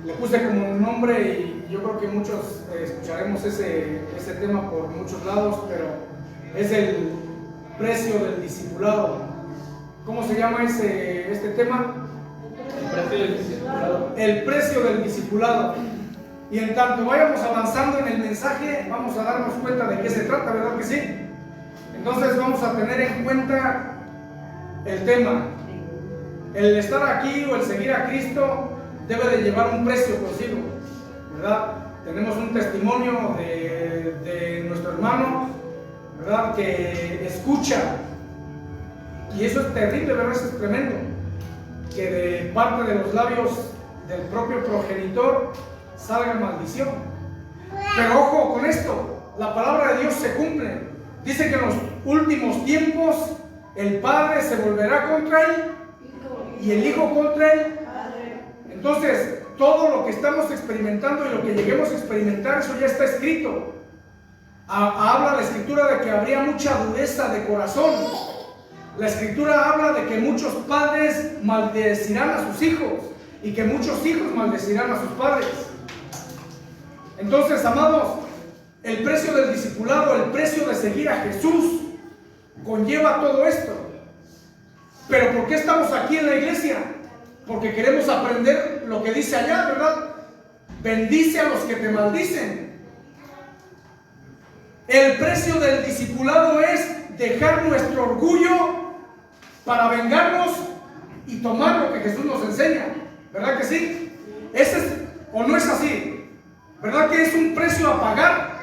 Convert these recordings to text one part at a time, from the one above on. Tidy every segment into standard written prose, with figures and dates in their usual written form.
le puse como nombre y yo creo que muchos escucharemos ese tema por muchos lados, pero es el precio del discipulado. ¿Cómo se llama este tema? El precio del discipulado. El precio del discipulado. Y en tanto vayamos avanzando en el mensaje, vamos a darnos cuenta de qué se trata, ¿verdad que sí? Entonces vamos a tener en cuenta el tema. El estar aquí o el seguir a Cristo debe de llevar un precio consigo, ¿verdad? Tenemos un testimonio de nuestro hermano, ¿verdad? Que escucha, y eso es terrible, ¿verdad? Eso es tremendo, que de parte de los labios del propio progenitor salga maldición. Pero ojo con esto, la palabra de Dios se cumple. Dice que en los últimos tiempos el Padre se volverá contra él y el Hijo contra él. Entonces, todo lo que estamos experimentando y lo que lleguemos a experimentar, eso ya está escrito. Habla la Escritura de que habría mucha dureza de corazón. La Escritura habla de que muchos padres maldecirán a sus hijos y que muchos hijos maldecirán a sus padres. Entonces, amados, el precio del discipulado, el precio de seguir a Jesús, conlleva todo esto. Pero ¿por qué estamos aquí en la iglesia? Porque queremos aprender lo que dice allá, ¿verdad? Bendice a los que te maldicen. El precio del discipulado es dejar nuestro orgullo para vengarnos y tomar lo que Jesús nos enseña, ¿verdad que sí? ¿Ese es, o no es así? ¿Verdad que es un precio a pagar?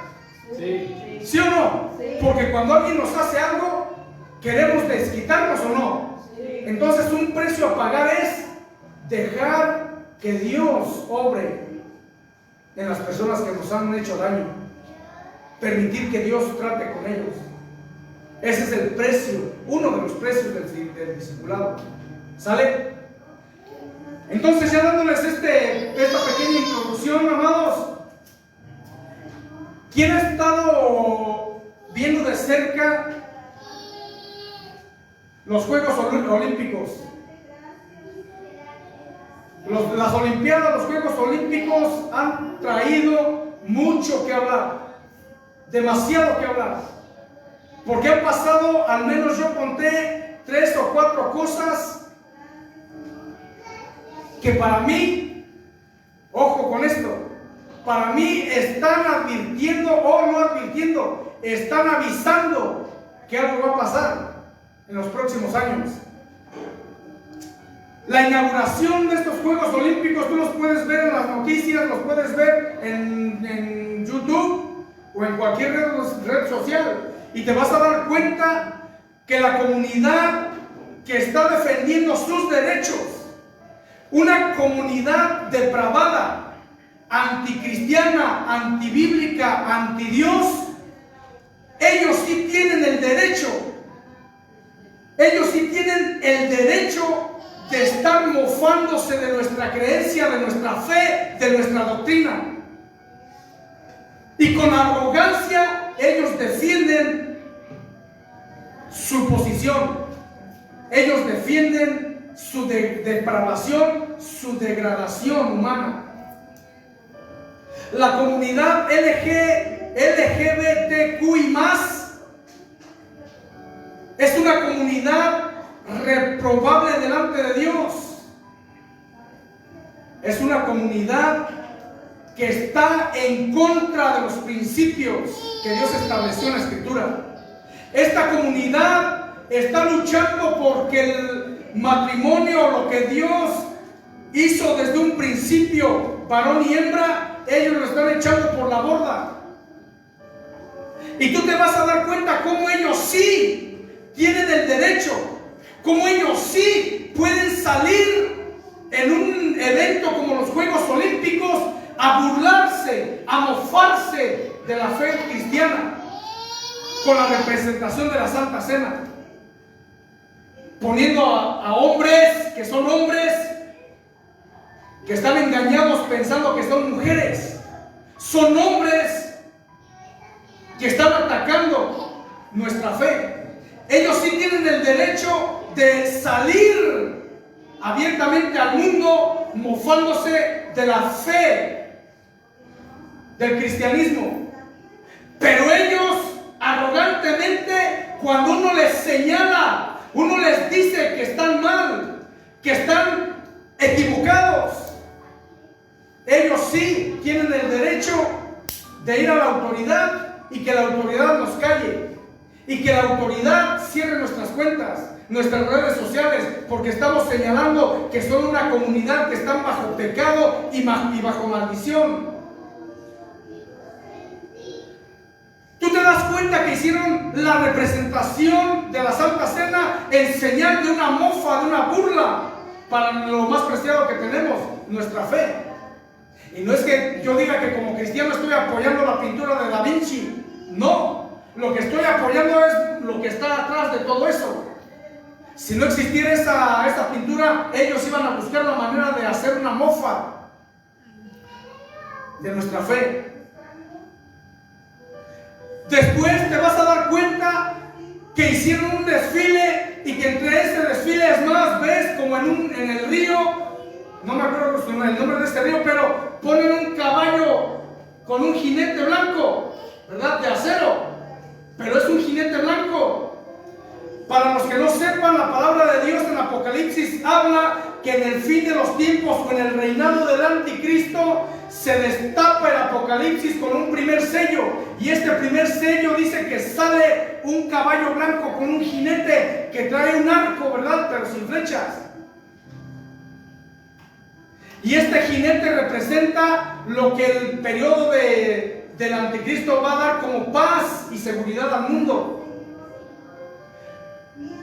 Sí. ¿Sí o no? Sí. Porque cuando alguien nos hace algo, queremos desquitarnos o no. Sí. Entonces un precio a pagar es dejar que Dios obre en las personas que nos han hecho daño. Permitir que Dios trate con ellos. Ese es el precio, uno de los precios del discipulado. ¿Sale? Entonces, ya dándoles esta pequeña introducción, amados, ¿quién ha estado viendo de cerca los Juegos Olímpicos? Las Olimpiadas, los Juegos Olímpicos han traído mucho que hablar, demasiado que hablar, porque han pasado, al menos yo conté 3 o 4 cosas que para mí, ojo con esto, para mí están advirtiendo, o no advirtiendo, están avisando que algo va a pasar en los próximos años. La inauguración de estos Juegos Olímpicos, tú los puedes ver en las noticias, los puedes ver en YouTube o en cualquier red social, y te vas a dar cuenta que la comunidad que está defendiendo sus derechos, una comunidad depravada, anticristiana, antibíblica, antidios, ellos sí tienen el derecho, de estar mofándose de nuestra creencia, de nuestra fe, de nuestra doctrina. Y con arrogancia ellos defienden su posición. Ellos defienden su depravación, su degradación humana. La comunidad LGBTQI+, es una comunidad reprobable delante de Dios. Es una comunidad que está en contra de los principios que Dios estableció en la Escritura. Esta comunidad está luchando porque el matrimonio, lo que Dios hizo desde un principio, varón y hembra, ellos lo están echando por la borda. Y tú te vas a dar cuenta cómo ellos sí tienen el derecho, cómo ellos sí pueden salir en un evento como los Juegos Olímpicos a burlarse, a mofarse de la fe cristiana con la representación de la Santa Cena, poniendo a hombres que son hombres, que están engañados pensando que son mujeres. Son hombres que están atacando nuestra fe. Ellos sí tienen el derecho de salir abiertamente al mundo mofándose de la fe del cristianismo. Pero ellos arrogantemente, cuando uno les señala, uno les dice que están mal, que están equivocados, ellos sí tienen el derecho de ir a la autoridad y que la autoridad nos calle y que la autoridad cierre nuestras cuentas, nuestras redes sociales, porque estamos señalando que son una comunidad que están bajo pecado y bajo maldición. ¿Tú te das cuenta que hicieron la representación de la Santa Cena en señal de una mofa, de una burla para lo más preciado que tenemos, nuestra fe? Y no es que yo diga que como cristiano estoy apoyando la pintura de Da Vinci, no, lo que estoy apoyando es lo que está atrás de todo eso. Si no existiera esta pintura, ellos iban a buscar la manera de hacer una mofa de nuestra fe. Después te vas a dar cuenta que hicieron un desfile y que entre este desfile, es más, ves como en el río, no me acuerdo el nombre de este río, pero ponen un caballo con un jinete blanco, ¿verdad? De acero, pero es un jinete blanco. Para los que no sepan, la palabra de Dios en Apocalipsis habla que en el fin de los tiempos o en el reinado del anticristo se destapa el Apocalipsis con un primer sello, y este primer sello dice que sale un caballo blanco con un jinete que trae un arco, ¿verdad? Pero sin flechas. Y este jinete representa lo que el periodo del anticristo va a dar como paz y seguridad al mundo.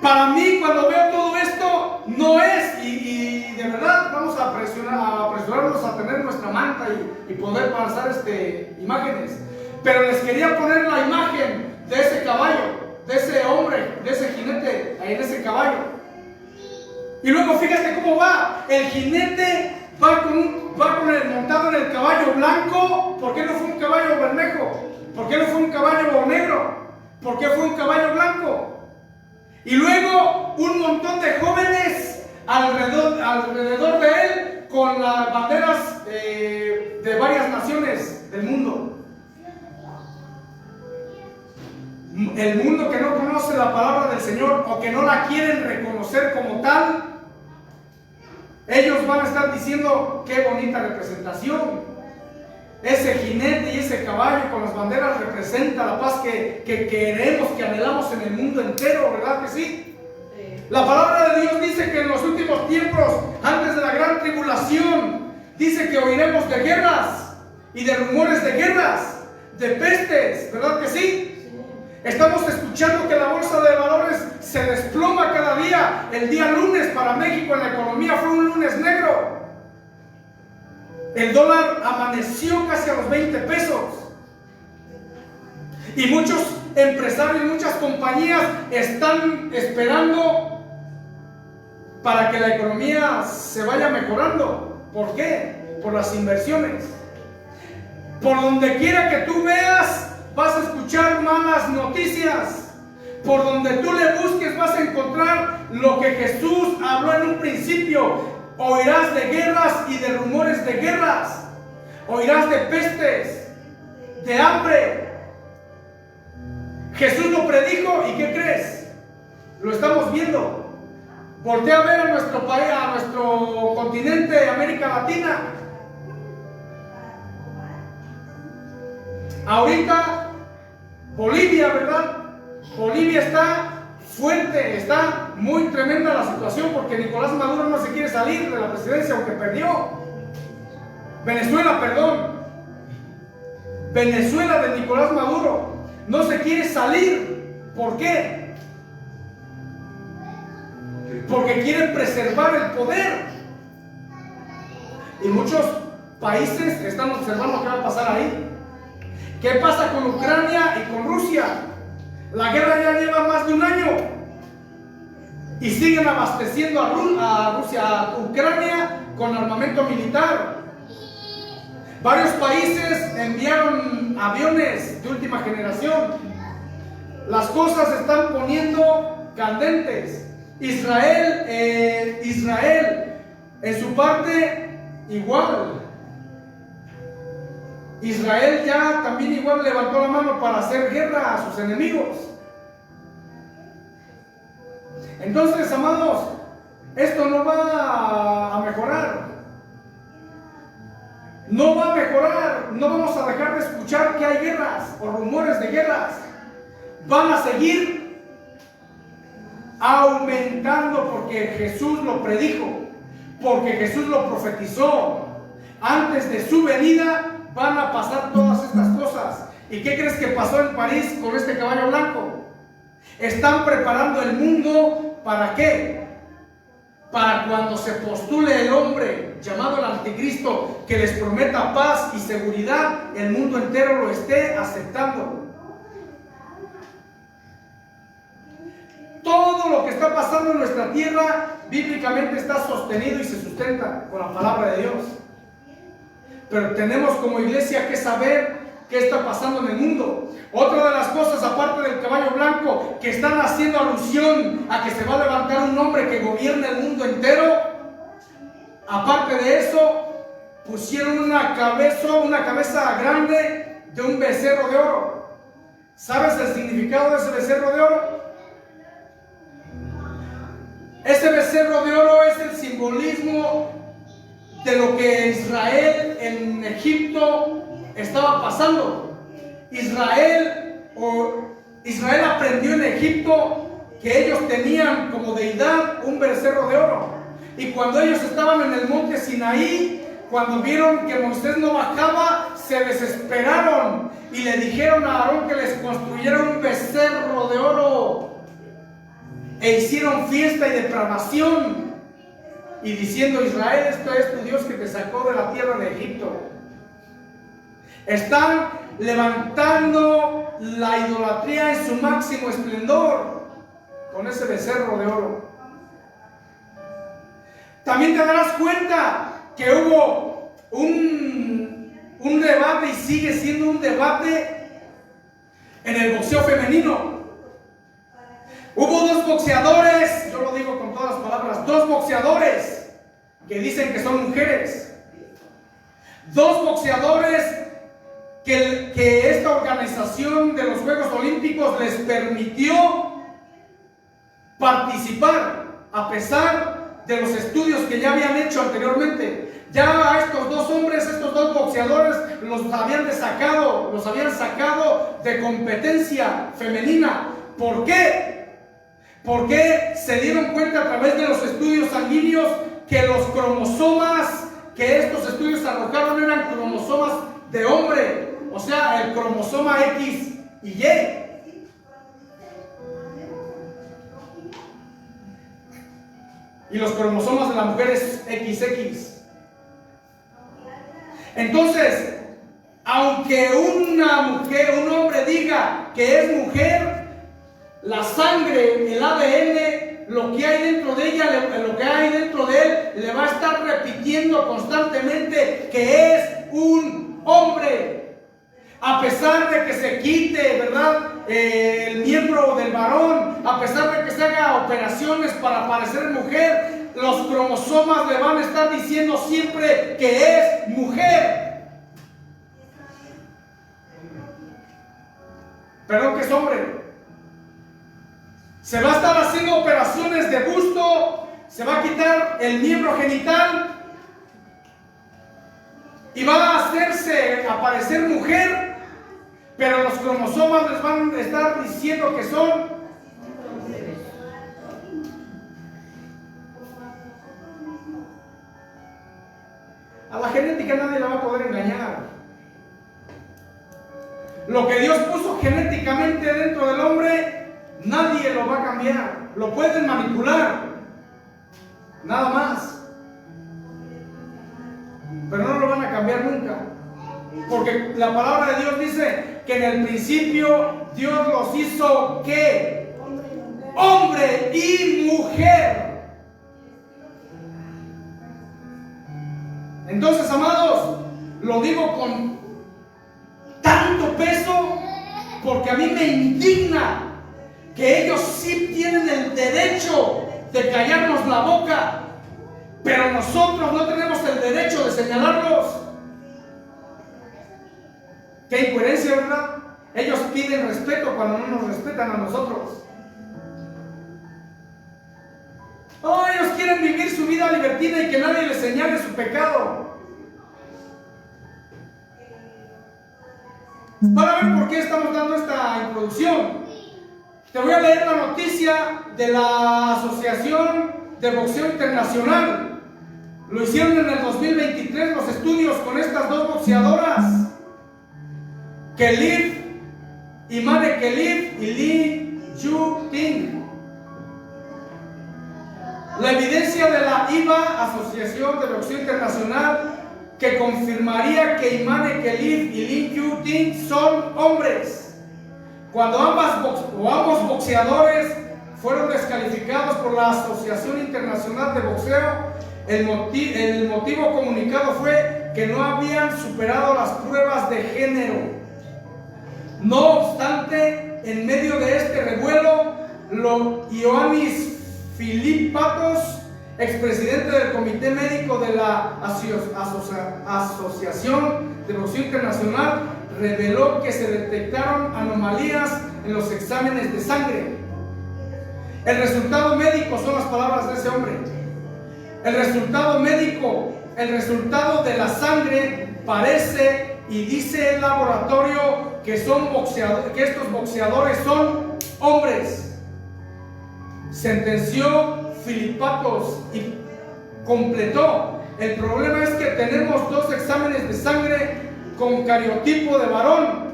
Para mí, cuando veo todo esto, no es, y de verdad vamos a apresurarnos a tener nuestra manta y poder pasar imágenes. Pero les quería poner la imagen de ese caballo, de ese hombre, de ese jinete, ahí en ese caballo. Y luego fíjate cómo va. El jinete va montado en el caballo blanco. ¿Por qué no fue un caballo bermejo? ¿Por qué no fue un caballo negro? ¿Por qué fue un caballo blanco? Y luego un montón de jóvenes alrededor de él con las banderas de varias naciones del mundo. El mundo que no conoce la palabra del Señor o que no la quieren reconocer como tal, ellos van a estar diciendo: qué bonita representación. Ese jinete y ese caballo con las banderas representa la paz que queremos, que anhelamos en el mundo entero, ¿verdad que sí? La palabra de Dios dice que en los últimos tiempos, antes de la gran tribulación, dice que oiremos de guerras y de rumores de guerras, de pestes, ¿verdad que sí? Estamos escuchando que la bolsa de valores se desploma cada día. El día lunes para México en la economía fue un lunes negro. El dólar amaneció casi a los 20 pesos. Y muchos empresarios, muchas compañías están esperando para que la economía se vaya mejorando. ¿Por qué? Por las inversiones. Por donde quiera que tú veas, vas a escuchar malas noticias. Por donde tú le busques, vas a encontrar lo que Jesús habló en un principio. Oirás de guerras y de rumores de guerras. Oirás de pestes, de hambre. Jesús lo predijo, ¿y qué crees? Lo estamos viendo. Voltea a ver a nuestro país, a nuestro continente, América Latina. Ahorita, Bolivia, ¿verdad? Bolivia está fuerte, está muy tremenda la situación porque Nicolás Maduro no se quiere salir de la presidencia aunque perdió. Venezuela de Nicolás Maduro no se quiere salir. ¿Por qué? Porque quieren preservar el poder. Y muchos países están observando qué va a pasar ahí. ¿Qué pasa con Ucrania y con Rusia? La guerra ya lleva más de un año y siguen abasteciendo a Rusia, a Ucrania con armamento militar. Varios países enviaron aviones de última generación. Las cosas se están poniendo candentes. Israel en su parte igual. Israel ya también igual levantó la mano para hacer guerra a sus enemigos. Entonces, amados, esto no va a mejorar. No va a mejorar. No vamos a dejar de escuchar que hay guerras o rumores de guerras. Van a seguir aumentando porque Jesús lo predijo, porque Jesús lo profetizó. Antes de su venida van a pasar todas estas cosas. ¿Y qué crees que pasó en París con este caballo blanco? Están preparando el mundo. ¿Para qué? Para cuando se postule el hombre llamado el anticristo, que les prometa paz y seguridad, el mundo entero lo esté aceptando. Todo lo que está pasando en nuestra tierra bíblicamente está sostenido y se sustenta con la palabra de Dios. Pero tenemos como iglesia que saber qué está pasando en el mundo. Otra de las cosas, aparte del caballo blanco, que están haciendo alusión a que se va a levantar un hombre que gobierne el mundo entero. Aparte de eso, pusieron una cabeza grande de un becerro de oro. ¿Sabes el significado de ese becerro de oro? Ese becerro de oro es el simbolismo de lo que Israel en Egipto estaba pasando. Israel aprendió en Egipto que ellos tenían como deidad un becerro de oro. Y cuando ellos estaban en el monte Sinaí, cuando vieron que Moisés no bajaba, se desesperaron y le dijeron a Aarón que les construyera un becerro de oro. E hicieron fiesta y depravación, y diciendo: Israel, esto es tu Dios que te sacó de la tierra de Egipto. Están levantando la idolatría en su máximo esplendor con ese becerro de oro. También te darás cuenta que hubo un debate, y sigue siendo un debate, en el boxeo femenino. Hubo dos boxeadores, yo lo digo con todas las palabras, dos boxeadores que dicen que son mujeres. Dos boxeadores que esta organización de los Juegos Olímpicos les permitió participar a pesar de los estudios que ya habían hecho anteriormente. Ya a estos dos hombres, estos dos boxeadores, los habían sacado de competencia femenina. ¿Por qué? Porque se dieron cuenta a través de los estudios sanguíneos que los cromosomas que estos estudios arrojaron eran cromosomas de hombre, o sea, el cromosoma X y Y. Y los cromosomas de la mujer es XX. Entonces, aunque un hombre diga que es mujer, la sangre, el ADN, lo que hay dentro de ella, lo que hay dentro de él, le va a estar repitiendo constantemente que es un hombre. A pesar de que se quite, ¿verdad?, el miembro del varón, a pesar de que se haga operaciones para parecer mujer, los cromosomas le van a estar diciendo siempre que es mujer. Perdón, que es hombre. Se va a estar haciendo operaciones de busto, se va a quitar el miembro genital y va a hacerse aparecer mujer, pero los cromosomas les van a estar diciendo que son a la genética. Nadie la va a poder engañar. Lo que Dios puso genéticamente dentro del hombre, nadie lo va a cambiar. Lo pueden manipular, nada más, pero no lo van a cambiar nunca, porque la palabra de Dios dice que en el principio Dios los hizo ¿qué? Hombre y mujer. Entonces, amados, lo digo con tanto peso porque a mí me indigna que ellos sí tienen el derecho de callarnos la boca pero nosotros no tenemos el derecho de señalarlos. Qué incoherencia, ¿verdad? Ellos piden respeto cuando no nos respetan a nosotros. Oh, ellos quieren vivir su vida libertina y que nadie les señale su pecado. Para ver por qué estamos dando esta introducción, te voy a leer la noticia de la Asociación de Boxeo Internacional. Lo hicieron en el 2023 los estudios con estas dos boxeadoras, Imane Khelif y Lee Ju-Ting. La evidencia de la IBA, Asociación de Boxeo Internacional, que confirmaría que Imane Khelif y Lee Ju-Ting son hombres. Cuando ambos boxeadores fueron descalificados por la Asociación Internacional de Boxeo, el motivo comunicado fue que no habían superado las pruebas de género. No obstante, en medio de este revuelo, Ioannis Philippatos, expresidente del Comité Médico de la Asociación de Boxeo Internacional, reveló que se detectaron anomalías en los exámenes de sangre. El resultado médico, son las palabras de ese hombre, el resultado médico, el resultado de la sangre parece y dice el laboratorio que estos boxeadores son hombres. Sentenció Philippatos y completó: el problema es que tenemos dos exámenes de sangre con cariotipo de varón.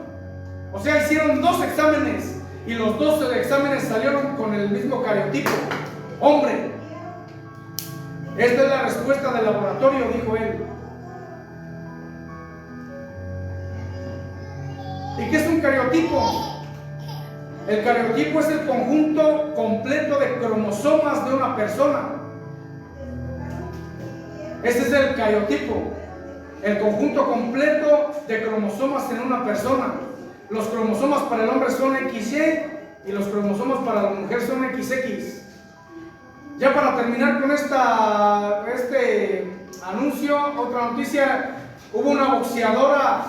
O sea, hicieron dos exámenes y los dos exámenes salieron con el mismo cariotipo, hombre. Esta es la respuesta del laboratorio, dijo él. ¿Y qué es un cariotipo? El cariotipo es el conjunto completo de cromosomas de una persona. Ese es el cariotipo, el conjunto completo de cromosomas en una persona. Los cromosomas para el hombre son XY y los cromosomas para la mujer son XX. Ya para terminar con este anuncio, otra noticia: hubo una boxeadora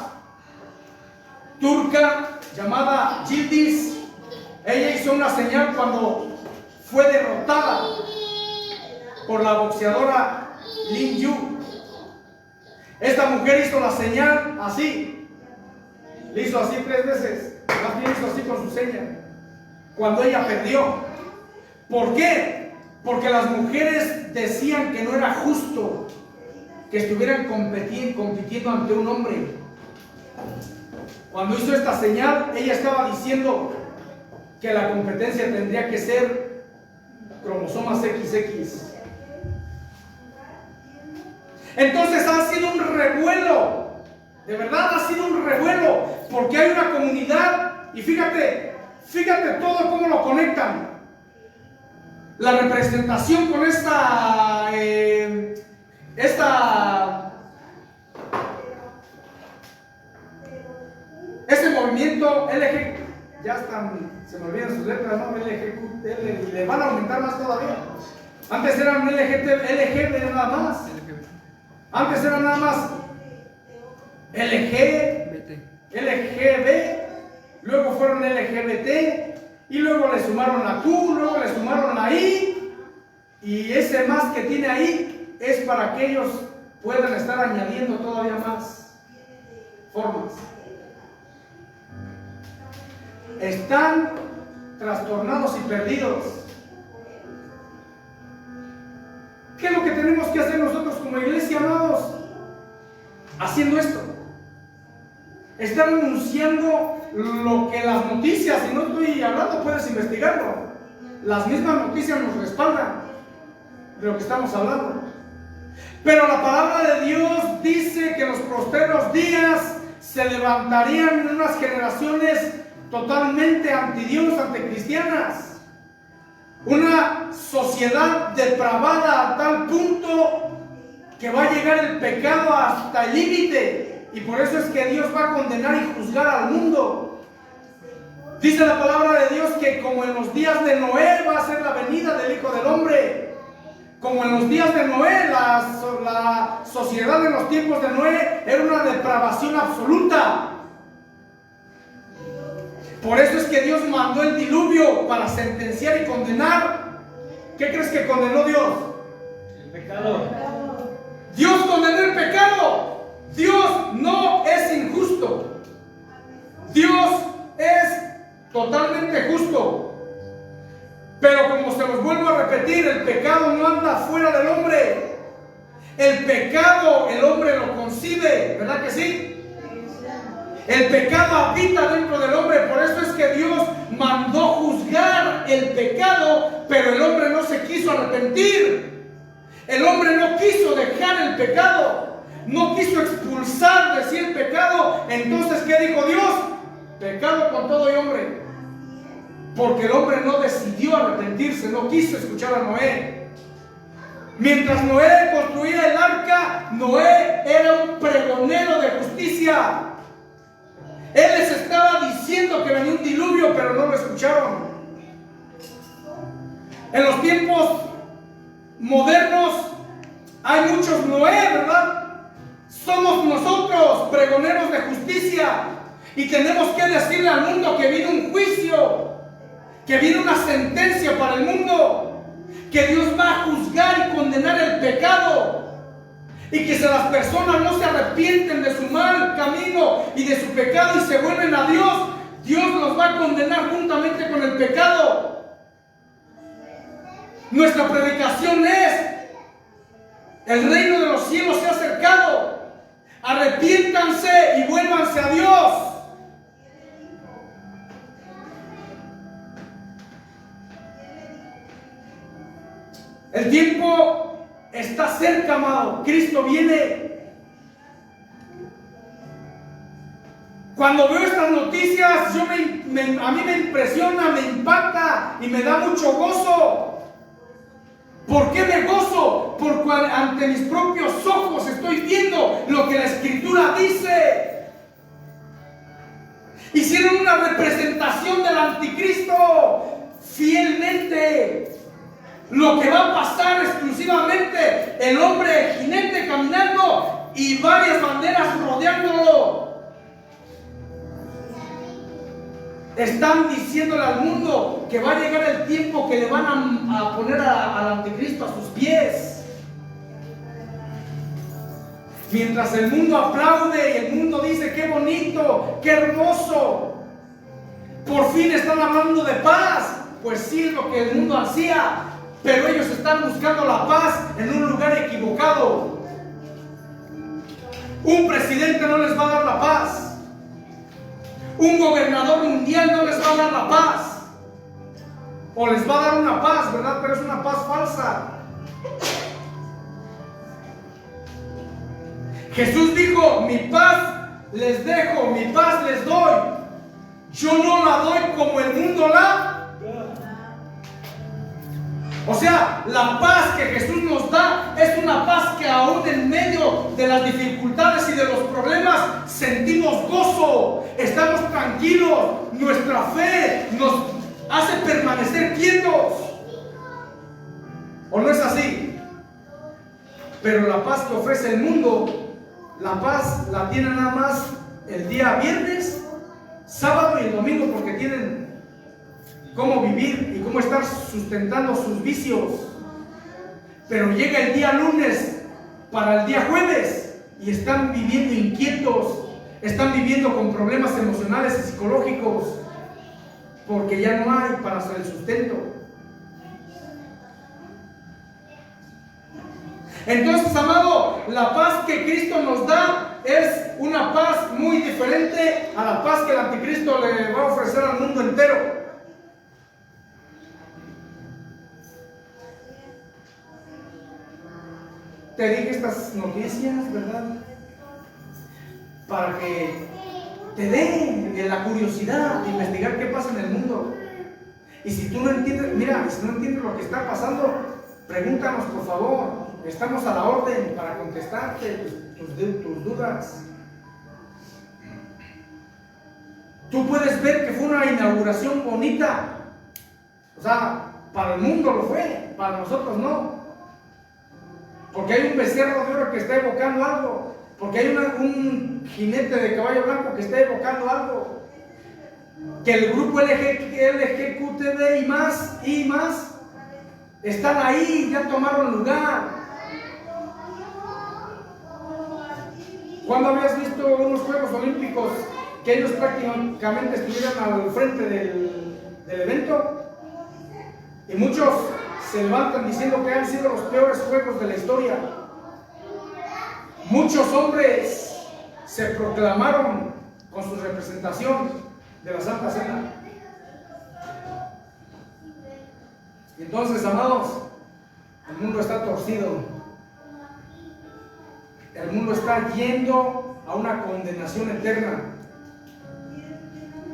turca llamada Yildiz. Ella hizo una señal cuando fue derrotada por la boxeadora Lin Yu. Esta mujer hizo la señal así, le hizo así 3 veces, más bien hizo así con su seña, cuando ella perdió. ¿Por qué? Porque las mujeres decían que no era justo que estuvieran compitiendo ante un hombre. Cuando hizo esta señal, ella estaba diciendo que la competencia tendría que ser cromosomas XX. Entonces ha sido un revuelo, de verdad ha sido un revuelo, porque hay una comunidad, y fíjate todo cómo lo conectan. La representación con ese movimiento LG, ya están, se me olvidan sus letras, ¿no? LG, le van a aumentar más todavía. Antes eran LG nada más. Antes era nada más LGB, luego fueron LGBT, y luego le sumaron la Q, luego le sumaron la I, y ese más que tiene ahí es para que ellos puedan estar añadiendo todavía más formas. Están trastornados y perdidos. ¿Qué es lo que tenemos que hacer nosotros como iglesia, amados? Haciendo esto. Están anunciando lo que las noticias, si no estoy hablando, puedes investigarlo. Las mismas noticias nos respaldan de lo que estamos hablando. Pero la palabra de Dios dice que en los postreros días se levantarían unas generaciones totalmente antidios, anticristianas. Una sociedad depravada a tal punto que va a llegar el pecado hasta el límite, y por eso es que Dios va a condenar y juzgar al mundo. Dice la palabra de Dios que como en los días de Noé va a ser la venida del Hijo del Hombre. Como en los días de Noé, la sociedad en los tiempos de Noé era una depravación absoluta. Por eso es que Dios mandó el diluvio para sentenciar y condenar. ¿Qué crees que condenó Dios? El pecado. Dios condenó el pecado. Dios no es injusto. Dios es totalmente justo. Pero como se los vuelvo a repetir, el pecado no anda fuera del hombre. El pecado el hombre lo concibe, ¿verdad que sí? El pecado habita dentro del hombre. Por eso es que Dios mandó juzgar el pecado, pero el hombre no se quiso arrepentir. El hombre no quiso dejar el pecado, no quiso expulsar de sí el pecado. Entonces, ¿qué dijo Dios? Pecado con todo y hombre. Porque el hombre no decidió arrepentirse, no quiso escuchar a Noé. Mientras Noé construía el arca, Noé era un pregonero de justicia. Él les estaba diciendo que venía un diluvio, pero no lo escucharon. En los tiempos modernos hay muchos Noé, ¿verdad? Somos nosotros pregoneros de justicia y tenemos que decirle al mundo que viene un juicio, que viene una sentencia para el mundo, que Dios va a juzgar y condenar el pecado, y que si las personas no se arrepienten de su mal camino y de su pecado y se vuelven a Dios, Dios los va a condenar juntamente con el pecado. Nuestra predicación es: el reino de los cielos se ha acercado, arrepiéntanse y vuélvanse a Dios. El tiempo está cerca, amado. Cristo viene. Cuando veo estas noticias, a mí me impresiona, me impacta y me da mucho gozo. ¿Por qué me gozo? Porque ante mis propios ojos estoy viendo lo que la Escritura dice. Hicieron una representación del anticristo fielmente. Lo que va a pasar exclusivamente: el hombre jinete caminando y varias banderas rodeándolo. Están diciéndole al mundo que va a llegar el tiempo que le van a poner al anticristo a sus pies. Mientras el mundo aplaude y el mundo dice: qué bonito, qué hermoso, por fin están hablando de paz. Pues sí, es lo que el mundo ansía, pero ellos están buscando la paz en un lugar equivocado. Un presidente no les va a dar la paz. Un gobernador mundial no les va a dar la paz. O les va a dar una paz, ¿verdad? Pero es una paz falsa. Jesús dijo: mi paz les dejo, mi paz les doy. Yo no la doy como el mundo la. O sea, la paz que Jesús nos da es una paz que aún en medio de las dificultades y de los problemas sentimos gozo, estamos tranquilos, nuestra fe nos hace permanecer quietos. ¿O no es así? Pero la paz que ofrece el mundo, la paz la tienen nada más el día viernes, sábado y el domingo, porque tienen cómo vivir y cómo estar sustentando sus vicios. Pero llega el día lunes para el día jueves y están viviendo inquietos, están viviendo con problemas emocionales y psicológicos, porque ya no hay para hacer el sustento. Entonces, amado, la paz que Cristo nos da es una paz muy diferente a la paz que el anticristo le va a ofrecer al mundo entero. Te dije estas noticias, ¿verdad? Para que te dé la curiosidad de investigar qué pasa en el mundo. Y si tú no entiendes, mira, si no entiendes lo que está pasando, pregúntanos, por favor. Estamos a la orden para contestarte tus dudas. Tú puedes ver que fue una inauguración bonita. O sea, para el mundo lo fue, para nosotros no. porque hay un becerro de oro que está evocando algo, porque hay un jinete de caballo blanco que está evocando algo, que el grupo LGQTB y más están ahí, ya tomaron lugar. ¿Cuándo habías visto unos Juegos Olímpicos que ellos prácticamente estuvieran al frente del evento? Y muchos se levantan diciendo que han sido los peores juegos de la historia. Muchos hombres se proclamaron con su representación de la Santa Cena. Entonces, amados, el mundo está torcido. El mundo está yendo a una condenación eterna.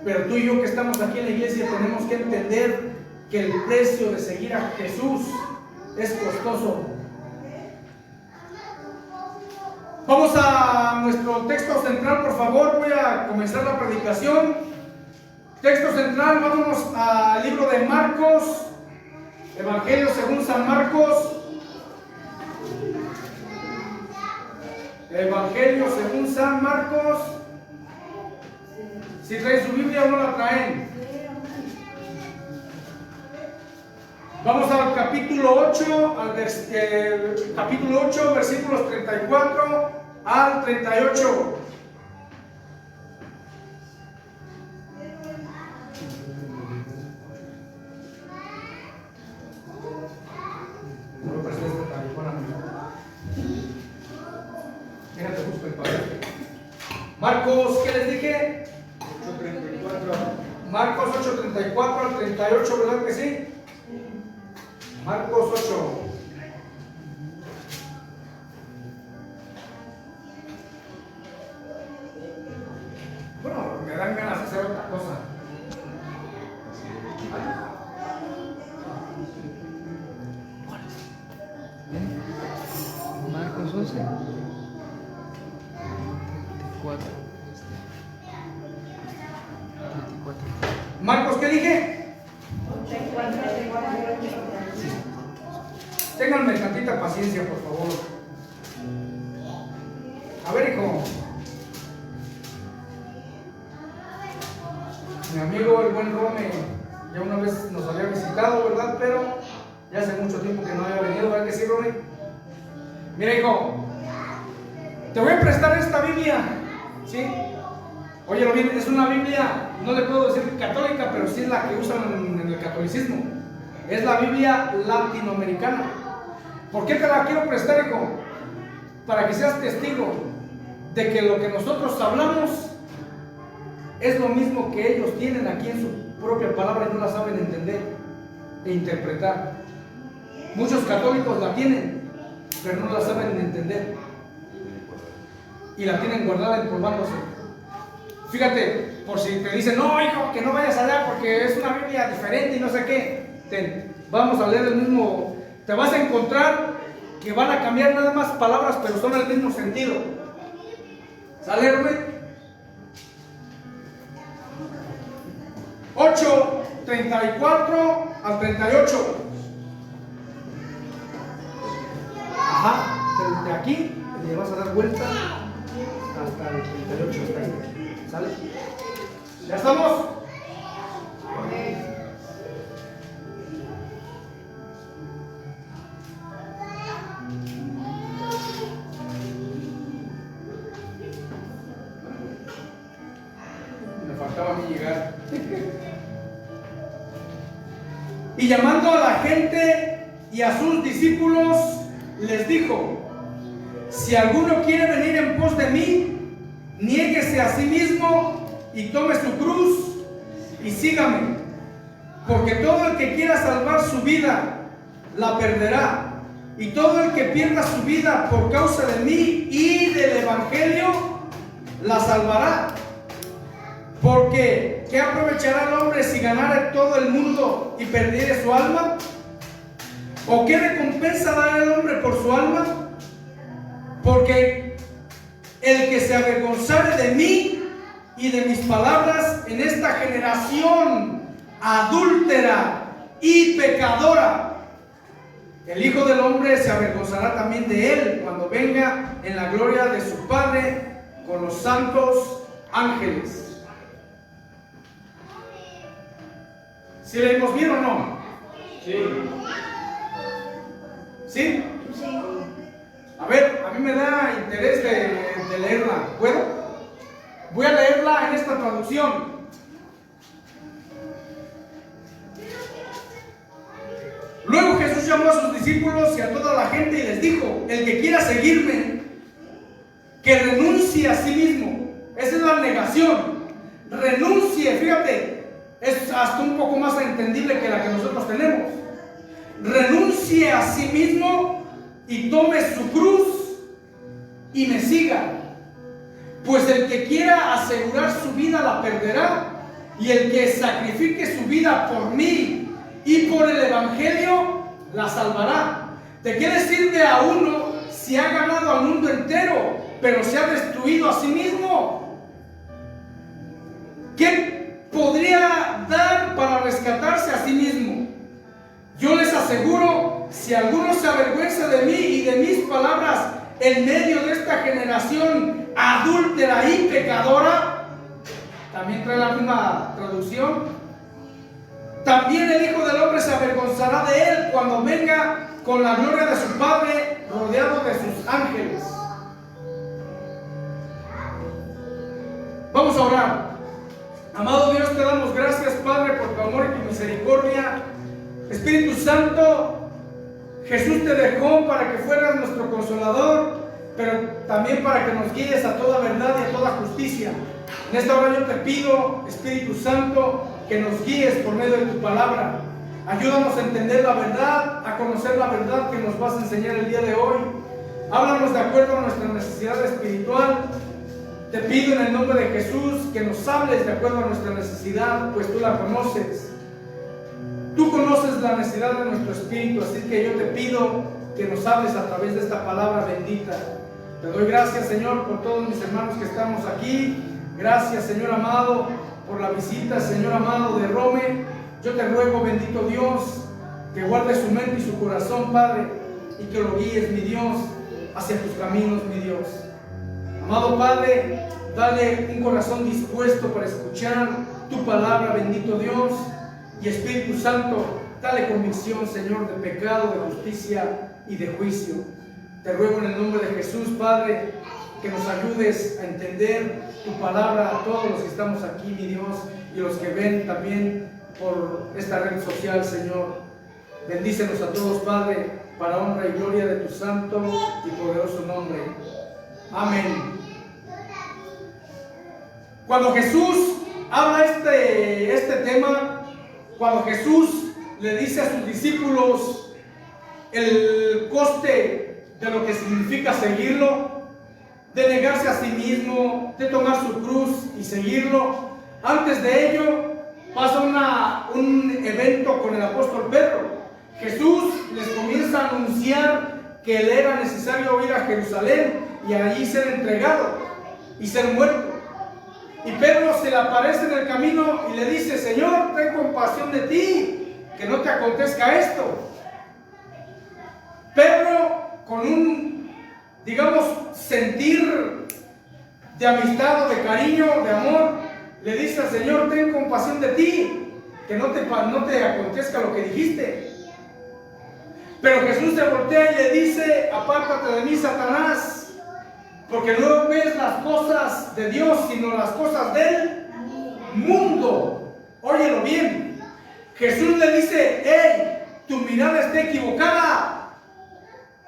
Pero tú y yo que estamos aquí en la iglesia tenemos que entender que el precio de seguir a Jesús es costoso. Vamos a nuestro texto central, por favor. Voy a comenzar la predicación. Texto central, vámonos al libro de Marcos, Evangelio según San Marcos. Evangelio según San Marcos. Si traen su Biblia o no la traen. Vamos al capítulo 8, capítulo 8, versículos 34 al 38. Marcos, ¿qué les dije? 8:34. Marcos 8:34 al 38, ¿verdad que sí? Marcos 8. Bueno, me dan ganas de hacer otra cosa. Marcos 11. 34. Marcos, ¿qué dije? Ténganme tantita paciencia, por favor. A ver, hijo. Mi amigo, el buen Rome, ya una vez nos había visitado, ¿verdad? Pero ya hace mucho tiempo que no había venido, ¿verdad que sí, Rome? Mira, hijo, te voy a prestar esta Biblia, ¿sí? Óyelo bien, es una Biblia, no le puedo decir católica, pero sí es la que usan en el catolicismo. Es la Biblia latinoamericana. ¿Por qué te la quiero prestar, hijo? Para que seas testigo de que lo que nosotros hablamos es lo mismo que ellos tienen aquí en su propia palabra y no la saben entender e interpretar. Muchos católicos la tienen, pero no la saben entender y la tienen guardada empolvándose. Fíjate, por si te dicen, no, hijo, que no vayas allá porque es una Biblia diferente y no sé qué. Vamos a leer el mismo. Te vas a encontrar que van a cambiar nada más palabras, pero son el mismo sentido. ¿Sale, Rubén? 8, 34 al 38. Ajá, desde aquí le vas a dar vuelta hasta el 38. Hasta ahí. ¿Sale? ¿Ya estamos? Me faltaba a mí llegar. Y llamando a la gente y a sus discípulos, les dijo: si alguno quiere venir en pos de mí, niéguese a sí mismo y tome su cruz y sígame. Porque todo el que quiera salvar su vida, la perderá. Y todo el que pierda su vida por causa de mí y del Evangelio, la salvará. Porque ¿qué aprovechará el hombre si ganare todo el mundo y perdiere su alma? ¿O qué recompensa dará el hombre por su alma? Porque el que se avergonzare de mí y de mis palabras en esta generación adúltera y pecadora, El Hijo del Hombre se avergonzará también de él cuando venga en la gloria de su Padre con los santos ángeles. ¿Sí leímos bien o no? Sí. ¿Sí? A ver, a mí me da interés de leerla. ¿Puedo? Voy a leerla en esta traducción. Luego Jesús llamó a sus discípulos y a toda la gente y les dijo: el que quiera seguirme, que renuncie a sí mismo. Esa es la negación. Renuncie, fíjate, es hasta un poco más entendible que la que nosotros tenemos. Renuncie a sí mismo y tome su cruz y me siga. Pues el que quiera asegurar su vida la perderá, y el que sacrifique su vida por mí y por el Evangelio la salvará. ¿De qué le sirve a uno si ha ganado al mundo entero, pero se ha destruido a sí mismo? ¿Qué podría dar para rescatarse a sí mismo? Yo les aseguro, si alguno se avergüenza de mí y de mis palabras en medio de esta generación adúltera y pecadora, también trae la misma traducción, también el Hijo del Hombre se avergonzará de él cuando venga con la gloria de su Padre rodeado de sus ángeles. Vamos a orar. Amado Dios, te damos gracias, Padre, por tu amor y tu misericordia. Espíritu Santo, Jesús te dejó para que fueras nuestro consolador, pero también para que nos guíes a toda verdad y a toda justicia. En esta hora yo te pido, Espíritu Santo, que nos guíes por medio de tu palabra. Ayúdanos a entender la verdad, a conocer la verdad que nos vas a enseñar el día de hoy. Háblanos de acuerdo a nuestra necesidad espiritual. Te pido en el nombre de Jesús que nos hables de acuerdo a nuestra necesidad, pues tú la conoces. Tú conoces la necesidad de nuestro espíritu, así que yo te pido que nos hables a través de esta palabra bendita. Te doy gracias, Señor, por todos mis hermanos que estamos aquí. Gracias, Señor amado, por la visita, Señor amado, de Rome. Yo te ruego, bendito Dios, que guardes su mente y su corazón, Padre, y que lo guíes, mi Dios, hacia tus caminos, mi Dios. Amado Padre, dale un corazón dispuesto para escuchar tu palabra, bendito Dios. Y Espíritu Santo, dale convicción, Señor, de pecado, de justicia y de juicio. Te ruego en el nombre de Jesús, Padre, que nos ayudes a entender tu palabra a todos los que estamos aquí, mi Dios, y los que ven también por esta red social, Señor. Bendícenos a todos, Padre, para honra y gloria de tu santo y poderoso nombre. Amén. Cuando Jesús habla este tema, cuando Jesús le dice a sus discípulos el coste de lo que significa seguirlo, de negarse a sí mismo, de tomar su cruz y seguirlo, antes de ello pasa un evento con el apóstol Pedro. Jesús les comienza a anunciar que le era necesario ir a Jerusalén y allí ser entregado y ser muerto. Y Pedro se le aparece en el camino y le dice: Señor, ten compasión de ti, que no te acontezca esto. Pedro, con un, digamos, sentir de amistad o de cariño, de amor, le dice al Señor: ten compasión de ti, que no te acontezca lo que dijiste. Pero Jesús se voltea y le dice: apártate de mí, Satanás, porque no ves las cosas de Dios, sino las cosas del mundo. Óyelo bien. Jesús le dice: hey, tu mirada está equivocada.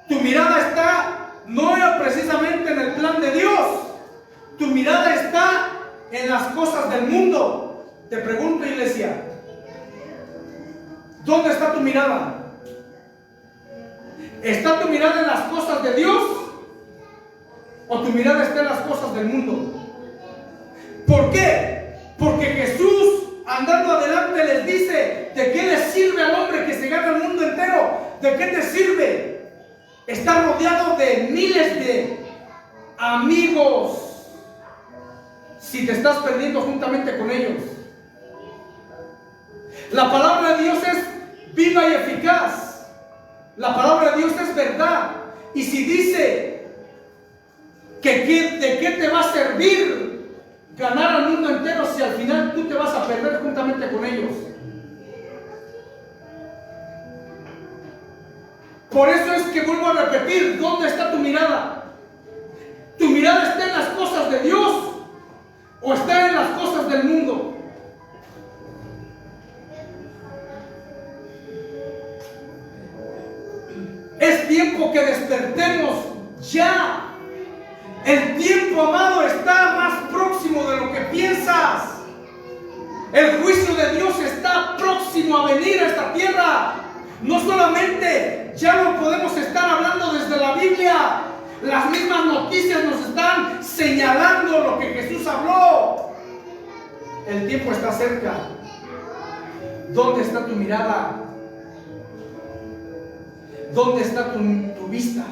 Tu mirada está no precisamente en el plan de Dios. Tu mirada está en las cosas del mundo. Te pregunto, iglesia, ¿dónde está tu mirada? ¿Está tu mirada en las cosas de Dios? ¿O tu mirada está en las cosas del mundo? ¿Por qué? Porque Jesús, andando adelante, les dice: ¿de qué le sirve al hombre que se gana el mundo entero? ¿De qué te sirve estar rodeado de miles de amigos si te estás perdiendo juntamente con ellos? La palabra de Dios es viva y eficaz. La palabra de Dios es verdad. Y si dice de qué te va a servir ganar al mundo entero si al final tú te vas a perder juntamente con ellos. Por eso es que vuelvo a repetir, ¿dónde está tu mirada? ¿Tu mirada está en las cosas de Dios o está en las cosas del mundo? Es tiempo que despertemos ya. El tiempo, amado, está más próximo de lo que piensas. El juicio de Dios está próximo a venir a esta tierra. No solamente ya lo podemos estar hablando desde la Biblia, las mismas noticias nos están señalando lo que Jesús habló. El tiempo está cerca. ¿Dónde está tu mirada? ¿Dónde está tu vista?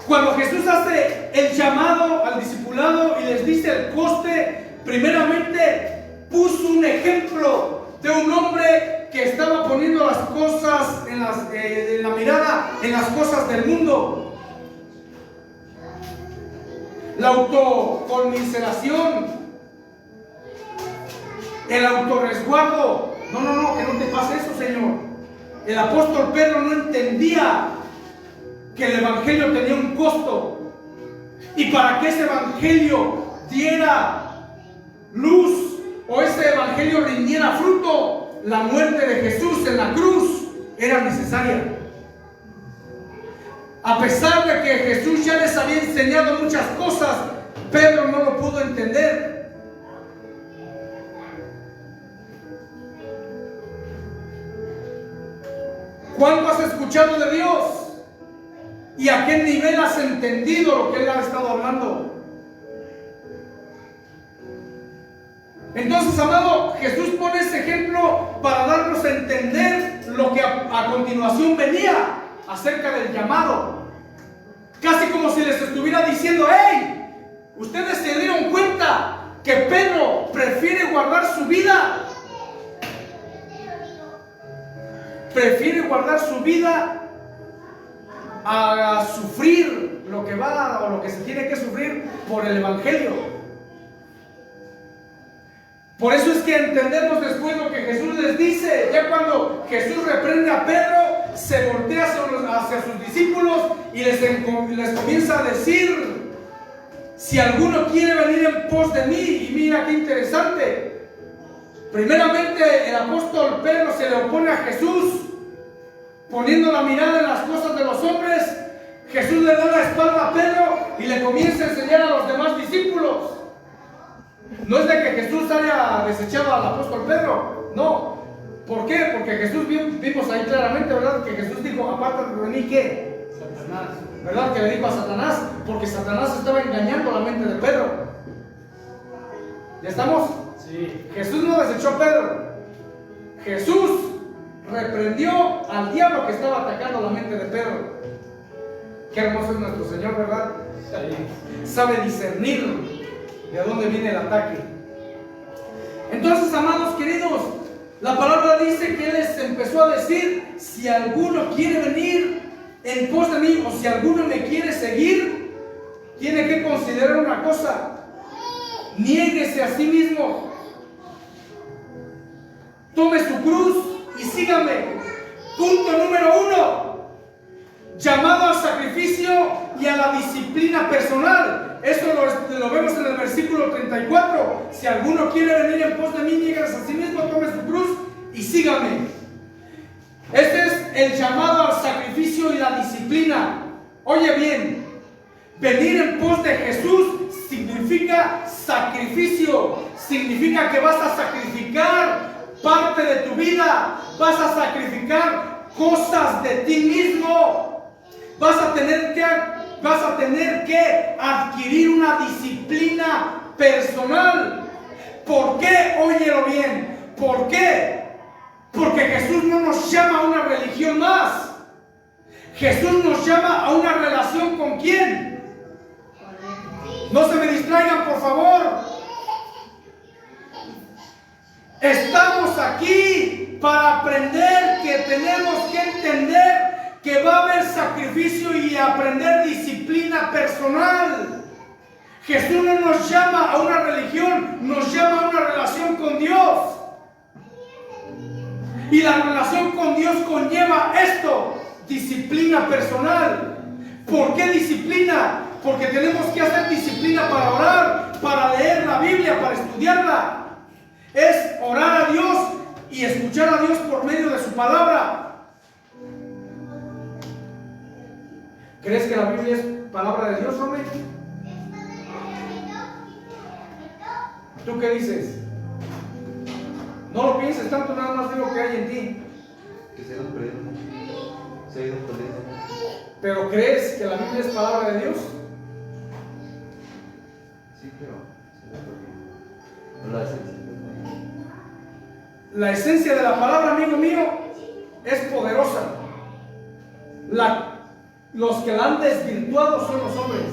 Cuando Jesús hace el llamado al discipulado y les dice el coste, primeramente puso un ejemplo de un hombre que estaba poniendo las cosas en la mirada en las cosas del mundo. La autoconmiseración, el autorresguardo. No, que no te pase eso, Señor. El apóstol Pedro no entendía que el evangelio tenía un costo, y para que ese evangelio diera luz o ese evangelio rindiera fruto, la muerte de Jesús en la cruz era necesaria. A pesar de que Jesús ya les había enseñado muchas cosas, Pedro no lo pudo entender. ¿Cuánto has escuchado de Dios? ¿Y a qué nivel has entendido lo que Él ha estado hablando? Entonces, amado, Jesús pone ese ejemplo para darnos a entender lo que a continuación venía acerca del llamado. Casi como si les estuviera diciendo: ¡hey! Ustedes se dieron cuenta que Pedro prefiere guardar su vida. Prefiere guardar su vida a sufrir lo que va o lo que se tiene que sufrir por el evangelio. Por eso es que entendemos después lo que Jesús les dice. Ya cuando Jesús reprende a Pedro, se voltea hacia sus discípulos y les comienza a decir: si alguno quiere venir en pos de mí. Y mira qué interesante. Primeramente el apóstol Pedro se le opone a Jesús, poniendo la mirada en las cosas de los hombres. Jesús le da la espalda a Pedro y le comienza a enseñar a los demás discípulos. No es de que Jesús haya desechado al apóstol Pedro, no. ¿Por qué? Porque Jesús, vimos ahí claramente, ¿verdad? Que Jesús dijo: apártate de mí, ¿qué? Satanás. ¿Verdad? Que le dijo a Satanás, porque Satanás estaba engañando la mente de Pedro. ¿Ya estamos? Sí. Jesús no desechó a Pedro. Jesús reprendió al diablo que estaba atacando la mente de Pedro. Qué hermoso es nuestro Señor, ¿verdad? Sí. Sabe discernir de dónde viene el ataque. Entonces, amados queridos, la palabra dice que Él les empezó a decir: si alguno quiere venir en pos de mí, o si alguno me quiere seguir, tiene que considerar una cosa: niéguese a sí mismo, tome su cruz y sígame. Punto número 1: llamado al sacrificio y a la disciplina personal. Esto lo vemos en el versículo 34. Si alguno quiere venir en pos de mí, niéguese a sí mismo, tome su cruz y sígame. Este es el llamado al sacrificio y la disciplina. Oye bien, venir en pos de Jesús significa sacrificio. Significa que vas a sacrificar parte de tu vida, vas a sacrificar cosas de ti mismo, vas a tener que adquirir una disciplina personal. ¿Por qué? Óyelo bien. ¿Por qué? Porque Jesús no nos llama a una religión más. Jesús nos llama a una relación ¿con quién? No se me distraigan, por favor. Estamos aquí para aprender que tenemos que entender que va a haber sacrificio y aprender disciplina personal. Jesús no nos llama a una religión, nos llama a una relación con Dios. Y la relación con Dios conlleva esto, disciplina personal. ¿Por qué disciplina? Porque tenemos que hacer disciplina para orar, para leer la Biblia, para estudiarla. Es orar a Dios y escuchar a Dios por medio de su palabra. ¿Crees que la Biblia es palabra de Dios, hombre? ¿Tú qué dices? No lo pienses tanto, nada más de lo que hay en ti. Que se ha ido perdiendo. Se ha ido perdiendo. ¿Pero crees que la Biblia es palabra de Dios? Sí, pero se ha perdido. No la esencia. La esencia de la palabra, amigo mío, es poderosa. Los que la han desvirtuado son los hombres.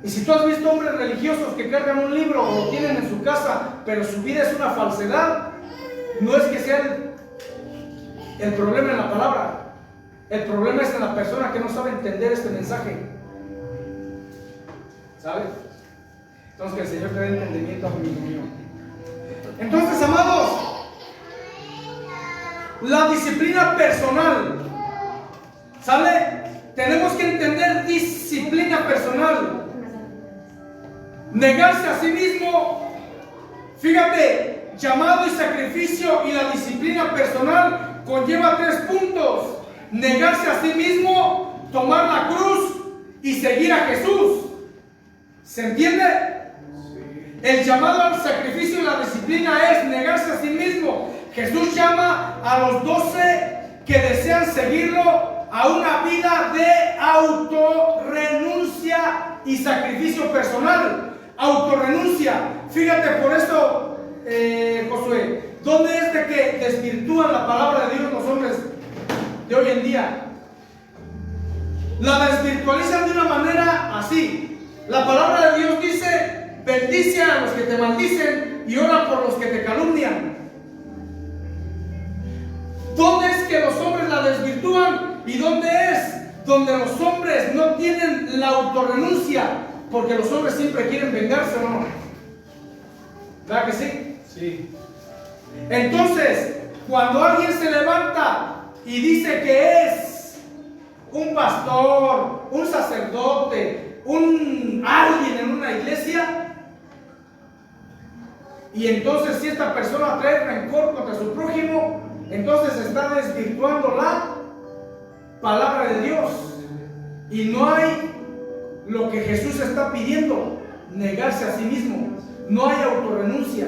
Y si tú has visto hombres religiosos que cargan un libro o lo tienen en su casa, pero su vida es una falsedad, no es que sea el problema en la palabra. El problema es en la persona que no sabe entender este mensaje. ¿Sabes? Entonces que el Señor te dé entendimiento, amigo mío. Entonces, amados, la disciplina personal, ¿sale? Tenemos que entender disciplina personal. Negarse a sí mismo, fíjate, llamado y sacrificio y la disciplina personal conlleva 3 puntos. Negarse a sí mismo, tomar la cruz y seguir a Jesús. ¿Se entiende? El llamado al sacrificio y la disciplina es negarse a sí mismo. Jesús llama a los 12 que desean seguirlo a una vida de autorrenuncia y sacrificio personal. Autorrenuncia. Fíjate, por eso, Josué, ¿dónde es de que desvirtúan la palabra de Dios los hombres de hoy en día? La desvirtualizan de una manera así. La palabra de Dios dice: bendice a los que te maldicen y ora por los que te calumnian. ¿Dónde es que los hombres la desvirtúan? ¿Y dónde es donde los hombres no tienen la autorrenuncia? Porque los hombres siempre quieren vengarse, ¿o no? ¿Verdad que sí? Sí. Entonces, cuando alguien se levanta y dice que es un pastor, un sacerdote, alguien en una iglesia, y entonces si esta persona trae rencor contra su prójimo, entonces está desvirtuando la palabra de Dios. Y no hay lo que Jesús está pidiendo, negarse a sí mismo. No hay autorrenuncia.